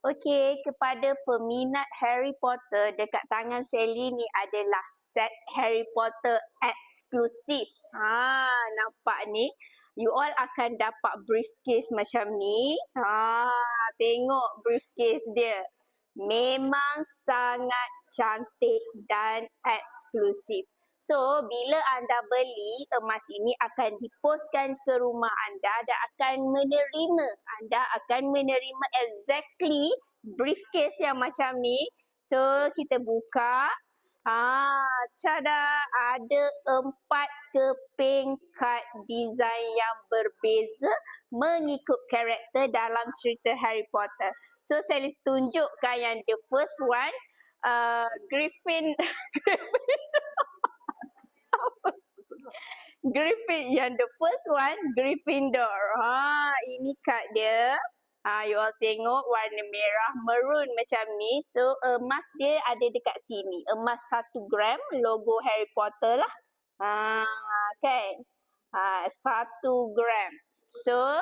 Okey, kepada peminat Harry Potter, dekat tangan Sally ni adalah set Harry Potter eksklusif. Nampak ni. You all akan dapat briefcase macam ni. Tengok briefcase dia. Memang sangat cantik dan eksklusif. So, bila anda beli, emas ini akan dipostkan ke rumah anda dan anda akan menerima exactly briefcase yang macam ni. So, kita buka. Cada ada 4 keping kad design yang berbeza mengikut karakter dalam cerita Harry Potter. So, saya tunjukkan yang the first one, yang the first one, Gryffindor. Ini kad dia. You all tengok warna merah maroon macam ni. So, emas dia ada dekat sini. Emas 1 gram, logo Harry Potter lah. Kan? 1 gram. So,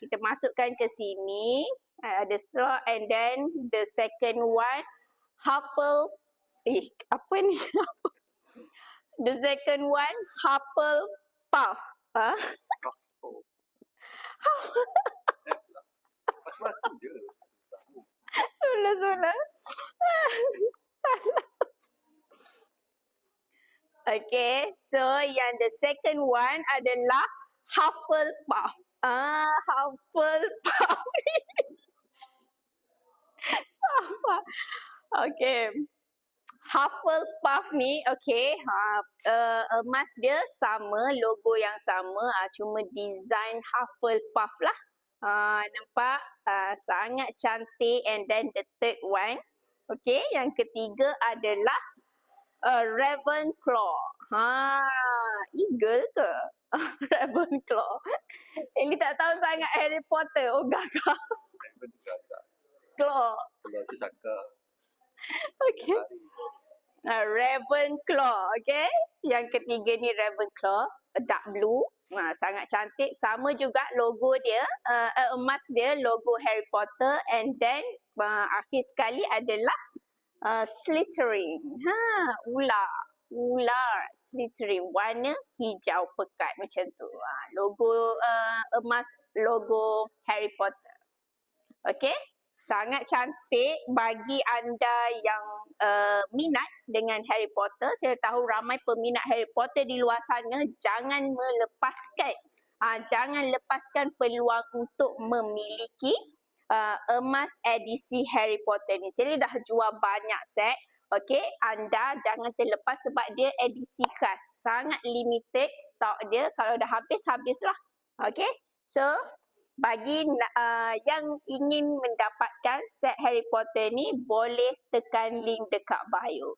kita masukkan ke sini. Ada slot, and then the second one, apa ni? The second one, Hufflepuff. Salah. Okay, so yang the second one adalah Hufflepuff. Hufflepuff. Okay. Hufflepuff ni, okay, emas dia sama, logo yang sama, cuma design Hufflepuff lah. Nampak? Sangat cantik. And then the third one, okay, yang ketiga adalah Ravenclaw. Eagle ke? Ravenclaw. Sally tak tahu sangat Harry Potter. Oh, gagah. Claw. Kalau tu cakap. Okay. Ravenclaw, okay. Yang ketiga ni Ravenclaw, dark blue. Sangat cantik. Sama juga logo dia, emas dia, logo Harry Potter. And then akhir sekali adalah Slytherin. Ular Slytherin, warna hijau pekat macam tu. Logo emas, logo Harry Potter. Okay. Sangat cantik bagi anda yang minat dengan Harry Potter. Saya tahu ramai peminat Harry Potter di luar sana. Jangan lepaskan peluang untuk memiliki emas edisi Harry Potter ni. Saya dah jual banyak set. Okay, anda jangan terlepas sebab dia edisi khas. Sangat limited stok dia. Kalau dah habislah. Okay, so bagi yang ingin mendapatkan set Harry Potter ni, boleh tekan link dekat bio.